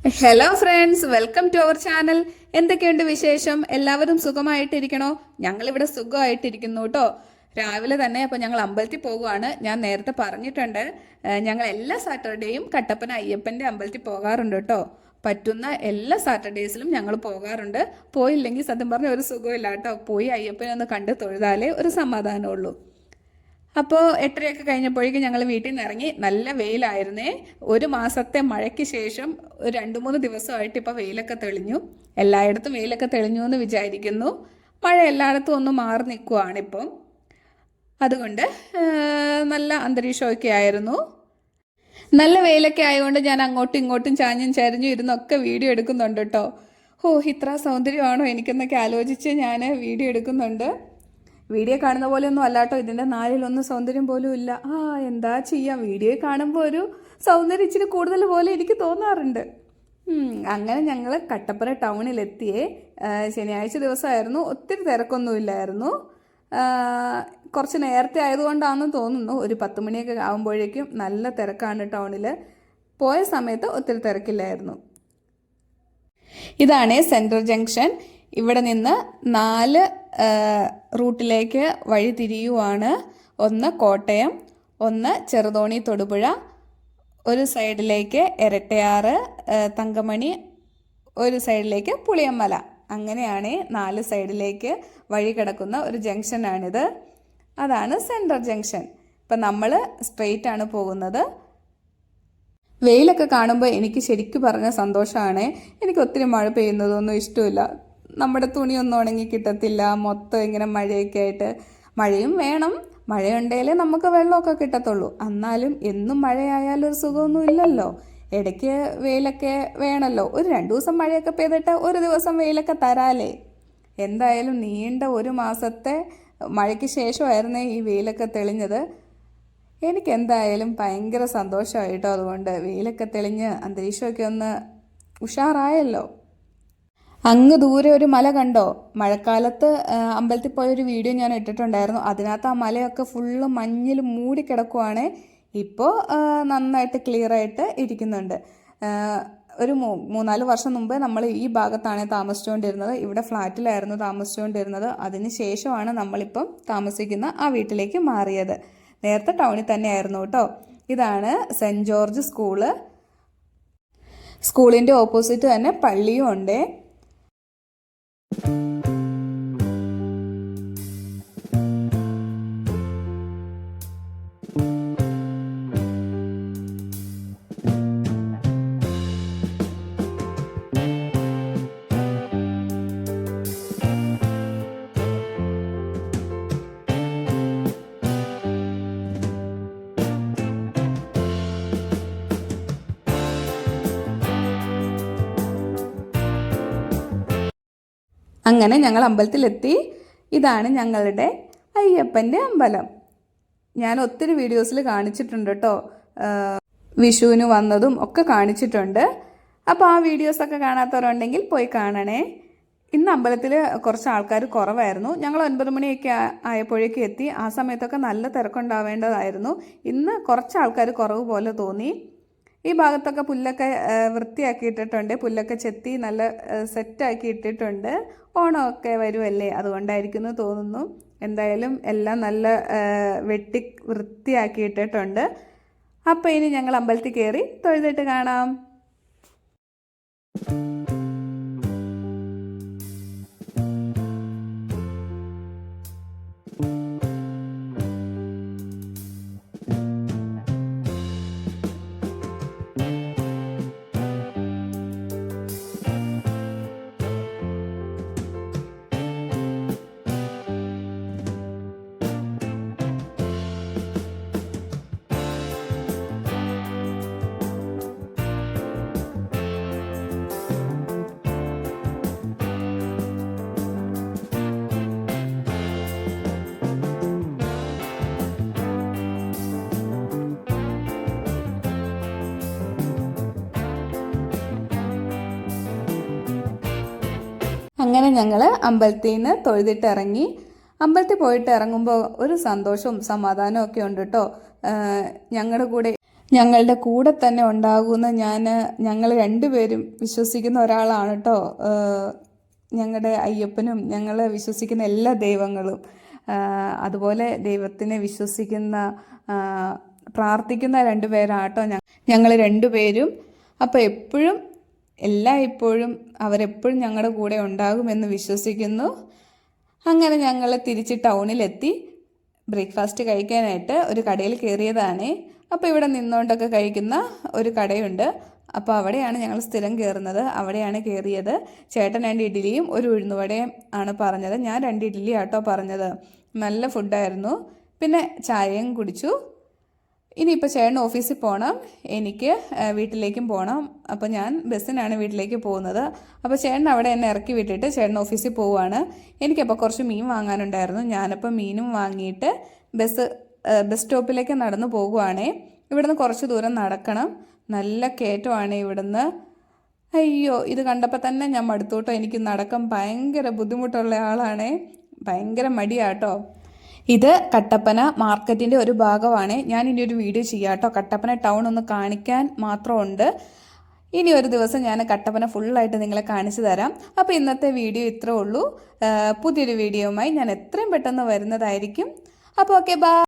Hello friends, welcome to our channel. എന്തൊക്കെയുണ്ട് വിശേഷം? എല്ലാവരും സുഖമായിട്ടിരിക്കണോ? ഞങ്ങളിവിടെ സുഖമായിട്ടിരിക്കുന്നു കേട്ടോ. രാവിലെ തന്നെ അപ്പോൾ ഞങ്ങൾ അമ്പലത്തിൽ പോകുവാണ്. ഞാൻ നേരത്തെ പറഞ്ഞിട്ടുണ്ട്, ഞങ്ങൾ എല്ലാ സാറ്റർഡേയും കട്ടപ്പന അയ്യപ്പൻ്റെ അമ്പലത്തിൽ പോകാറുണ്ട് കേട്ടോ. പറ്റുന്ന എല്ലാ സാറ്റർഡേയ്സിലും ഞങ്ങൾ പോകാറുണ്ട്. പോയില്ലെങ്കിൽ സത്യം പറഞ്ഞാൽ ഒരു സുഖമില്ല കേട്ടോ. പോയി അയ്യപ്പനെ ഒന്ന് കണ്ട് തൊഴുതാലേ ഒരു സമാധാനമുള്ളൂ. അപ്പോൾ 8:30 കഴിഞ്ഞപ്പോഴേക്കും ഞങ്ങൾ വീട്ടിൽ നിന്ന് ഇറങ്ങി. നല്ല വെയിലായിരുന്നേ. ഒരു മാസത്തെ മഴയ്ക്ക് ശേഷം ഒരു 2-3 ദിവസമായിട്ട് ഇപ്പോൾ വെയിലൊക്കെ തെളിഞ്ഞു. എല്ലായിടത്തും വെയിലൊക്കെ തെളിഞ്ഞു എന്ന് വിചാരിക്കുന്നു. മഴ എല്ലായിടത്തും ഒന്ന് മാറി നിൽക്കുവാണിപ്പം. അതുകൊണ്ട് നല്ല അന്തരീക്ഷമൊക്കെ ആയിരുന്നു. നല്ല വെയിലൊക്കെ ആയതുകൊണ്ട് ഞാൻ അങ്ങോട്ടും ഇങ്ങോട്ടും ചാഞ്ഞും ചരിഞ്ഞും ഇരുന്നൊക്കെ വീഡിയോ എടുക്കുന്നുണ്ട് കേട്ടോ. ഇത്ര സൗന്ദര്യമാണോ എനിക്കെന്നൊക്കെ ആലോചിച്ച് ഞാൻ വീഡിയോ എടുക്കുന്നുണ്ട്. വീഡിയോ കാണുന്ന പോലെ ഒന്നും അല്ലാട്ടോ, ഇതിൻ്റെ നാലിലൊന്നും സൗന്ദര്യം പോലും ഇല്ല. എന്താ ചെയ്യാം, വീഡിയോ കാണുമ്പോൾ ഒരു സൗന്ദര്യം ഇച്ചിരി കൂടുതൽ പോലെ എനിക്ക് തോന്നാറുണ്ട്. അങ്ങനെ ഞങ്ങൾ കട്ടപ്പന ടൗണിലെത്തിയേ. ശനിയാഴ്ച ദിവസമായിരുന്നു. ഒത്തിരി തിരക്കൊന്നുമില്ലായിരുന്നു. കുറച്ച് നേരത്തെ ആയതുകൊണ്ടാണെന്ന് തോന്നുന്നു. ഒരു 10 മണിയൊക്കെ ആകുമ്പോഴേക്കും നല്ല തിരക്കാണ് ടൗണിൽ. പോയ സമയത്ത് ഒത്തിരി തിരക്കില്ലായിരുന്നു. ഇതാണ് സെൻട്രൽ ജംഗ്ഷൻ. ഇവിടെ നിന്ന് 4 റൂട്ടിലേക്ക് വഴി തിരിയുവാണ്. ഒന്ന് കോട്ടയം, ഒന്ന് ചെറുതോണി തൊടുപുഴ, ഒരു സൈഡിലേക്ക് ഇരട്ടയാറ് തങ്കമണി, ഒരു സൈഡിലേക്ക് പുളിയമ്മല. അങ്ങനെയാണ് 4 സൈഡിലേക്ക് വഴി കിടക്കുന്ന ഒരു ജംഗ്ഷനാണിത്. അതാണ് സെൻട്രൽ ജംഗ്ഷൻ. ഇപ്പം നമ്മൾ സ്ട്രെയിറ്റ് ആണ് പോകുന്നത്. വെയിലൊക്കെ കാണുമ്പോൾ എനിക്ക് ശരിക്കും പറഞ്ഞ സന്തോഷമാണ്. എനിക്ക് ഒത്തിരി മഴ പെയ്യുന്നതൊന്നും ഇഷ്ടമില്ല. നമ്മുടെ തുണിയൊന്നും ഉണങ്ങി കിട്ടത്തില്ല. മൊത്തം ഇങ്ങനെ മഴയൊക്കെ ആയിട്ട്. മഴയും വേണം, മഴയുണ്ടെങ്കിലേ നമുക്ക് വെള്ളമൊക്കെ കിട്ടത്തുള്ളൂ. എന്നാലും എന്നും മഴയായാലും ഒരു സുഖമൊന്നും ഇല്ലല്ലോ. ഇടയ്ക്ക് വെയിലൊക്കെ വേണമല്ലോ. ഒരു 2 ദിവസം മഴയൊക്കെ പെയ്തിട്ട് ഒരു ദിവസം വെയിലൊക്കെ തരാലേ. എന്തായാലും നീണ്ട ഒരു മാസത്തെ മഴയ്ക്ക് ശേഷമായിരുന്നേ ഈ വെയിലൊക്കെ തെളിഞ്ഞത്. എനിക്കെന്തായാലും ഭയങ്കര സന്തോഷമായിട്ടോ. അതുകൊണ്ട് വെയിലൊക്കെ തെളിഞ്ഞ് അന്തരീക്ഷമൊക്കെ ഒന്ന് ഉഷാറായല്ലോ. അങ്ങ് ദൂരെ ഒരു മല കണ്ടോ? മഴക്കാലത്ത് അമ്പലത്തിൽ പോയൊരു വീഡിയോ ഞാൻ ഇട്ടിട്ടുണ്ടായിരുന്നു. അതിനകത്ത് ആ മലയൊക്കെ ഫുള്ള് മഞ്ഞിൽ മൂടിക്കിടക്കുവാണ്. ഇപ്പോൾ നന്നായിട്ട് ക്ലിയറായിട്ട് ഇരിക്കുന്നുണ്ട്. ഒരു 3-4 വർഷം മുമ്പ് നമ്മൾ ഈ ഭാഗത്താണ് താമസിച്ചുകൊണ്ടിരുന്നത്. ഇവിടെ ഫ്ലാറ്റിലായിരുന്നു താമസിച്ചുകൊണ്ടിരുന്നത്. അതിന് ശേഷമാണ് നമ്മളിപ്പം താമസിക്കുന്ന ആ വീട്ടിലേക്ക് മാറിയത്. നേരത്തെ ടൗണിൽ തന്നെയായിരുന്നു കേട്ടോ. ഇതാണ് സെൻറ്റ് ജോർജ് സ്കൂള്. സ്കൂളിൻ്റെ ഓപ്പോസിറ്റ് തന്നെ പള്ളിയും ഉണ്ട്. അങ്ങനെ ഞങ്ങൾ അമ്പലത്തിലെത്തി. ഇതാണ് ഞങ്ങളുടെ അയ്യപ്പൻ്റെ അമ്പലം. ഞാൻ ഒത്തിരി വീഡിയോസിൽ കാണിച്ചിട്ടുണ്ട് കേട്ടോ. വിഷുവിന് വന്നതും ഒക്കെ കാണിച്ചിട്ടുണ്ട്. അപ്പോൾ ആ വീഡിയോസൊക്കെ കാണാത്തവരുണ്ടെങ്കിൽ പോയി കാണണേ. ഇന്ന് അമ്പലത്തിൽ കുറച്ച് ആൾക്കാർ കുറവായിരുന്നു. ഞങ്ങൾ 9 മണിയൊക്കെ ആയപ്പോഴേക്കും എത്തി. ആ സമയത്തൊക്കെ നല്ല തിരക്കുണ്ടാവേണ്ടതായിരുന്നു. ഇന്ന് കുറച്ച് ആൾക്കാർ കുറവ് പോലെ തോന്നി. ഈ ഭാഗത്തൊക്കെ പുല്ലൊക്കെ വൃത്തിയാക്കി ഇട്ടിട്ടുണ്ട്. പുല്ലൊക്കെ ചെത്തി നല്ല സെറ്റാക്കി ഇട്ടിട്ടുണ്ട്. ഓണമൊക്കെ വരുമല്ലേ, അതുകൊണ്ടായിരിക്കുന്നു തോന്നുന്നു. എന്തായാലും എല്ലാം നല്ല വെട്ടി വൃത്തിയാക്കി ഇട്ടിട്ടുണ്ട്. അപ്പോൾ ഇനി ഞങ്ങൾ അമ്പലത്തിൽ കയറി തൊഴുതിട്ട് കാണാം. അങ്ങനെ ഞങ്ങൾ അമ്പലത്തിൽ നിന്ന് തൊഴുതിട്ട് ഇറങ്ങി. അമ്പലത്തിൽ പോയിട്ട് ഇറങ്ങുമ്പോൾ ഒരു സന്തോഷവും സമാധാനവും ഒക്കെ ഉണ്ട് കേട്ടോ. ഞങ്ങളുടെ കൂടെ ഞങ്ങളുടെ കൂടെ തന്നെ ഉണ്ടാകുമെന്ന് ഞങ്ങൾ രണ്ടുപേരും വിശ്വസിക്കുന്ന ഒരാളാണ് കേട്ടോ. ഞങ്ങളുടെ അയ്യപ്പനും ഞങ്ങൾ വിശ്വസിക്കുന്ന എല്ലാ ദൈവങ്ങളും, അതുപോലെ ദൈവത്തിനെ വിശ്വസിക്കുന്ന പ്രാർത്ഥിക്കുന്ന രണ്ടുപേരാട്ടോ ഞങ്ങൾ രണ്ടുപേരും. അപ്പോൾ എപ്പോഴും ഇപ്പോഴും അവരെപ്പോഴും ഞങ്ങളുടെ കൂടെ ഉണ്ടാകുമെന്ന് വിശ്വസിക്കുന്നു. അങ്ങനെ ഞങ്ങൾ തിരിച്ച് ടൗണിലെത്തി. ബ്രേക്ക്ഫാസ്റ്റ് കഴിക്കാനായിട്ട് ഒരു കടയിൽ കയറിയതാണ്. അപ്പോൾ ഇവിടെ നിന്നുകൊണ്ടൊക്കെ കഴിക്കുന്ന ഒരു കടയുണ്ട്. അപ്പോൾ അവിടെയാണ് ഞങ്ങൾ സ്ഥിരം കയറുന്നത്. അവിടെയാണ് കയറിയത്. ചേട്ടൻ 2 ഇഡ്ഡലിയും ഒരു ഉഴുന്നുവടയും ആണ് പറഞ്ഞത്. ഞാൻ 2 ഇഡ്ഡലി ആട്ടോ പറഞ്ഞത്. നല്ല ഫുഡായിരുന്നു. പിന്നെ ചായയും കുടിച്ചു. ഇനിയിപ്പോൾ ചേട്ടൻ ഓഫീസിൽ പോകണം, എനിക്ക് വീട്ടിലേക്കും പോകണം. അപ്പോൾ ഞാൻ ബസ്സിനാണ് വീട്ടിലേക്ക് പോകുന്നത്. അപ്പോൾ ചേട്ടൻ അവിടെ എന്നെ ഇറക്കി വിട്ടിട്ട് ചേട്ടൻ ഓഫീസിൽ പോവുകയാണ്. എനിക്കപ്പോൾ കുറച്ച് മീൻ വാങ്ങാനുണ്ടായിരുന്നു. ഞാനപ്പോൾ മീനും വാങ്ങിയിട്ട് ബസ് സ്റ്റോപ്പിലേക്ക് നടന്നു പോകുവാണേ. ഇവിടുന്ന് കുറച്ച് ദൂരം നടക്കണം. നല്ല കയറ്റമാണ് ഇവിടുന്ന്. അയ്യോ, ഇത് കണ്ടപ്പോൾ തന്നെ ഞാൻ മടുത്തോട്ടോ. എനിക്ക് നടക്കാൻ ഭയങ്കര ബുദ്ധിമുട്ടുള്ള ആളാണേ. ഭയങ്കര മടിയാട്ടോ. ഇത് കട്ടപ്പന മാർക്കറ്റിൻ്റെ ഒരു ഭാഗമാണ്. ഞാൻ ഇനി ഒരു വീഡിയോ ചെയ്യാം കേട്ടോ. കട്ടപ്പന ടൗൺ ഒന്ന് കാണിക്കാൻ മാത്രമുണ്ട്. ഇനി ഒരു ദിവസം ഞാൻ കട്ടപ്പന ഫുള്ളായിട്ട് നിങ്ങളെ കാണിച്ചു തരാം. അപ്പോൾ ഇന്നത്തെ വീഡിയോ ഇത്രേ ഉള്ളൂ. പുതിയൊരു വീഡിയോയുമായി ഞാൻ എത്രയും പെട്ടെന്ന് വരുന്നതായിരിക്കും. അപ്പോൾ ഓക്കെ, ബൈ.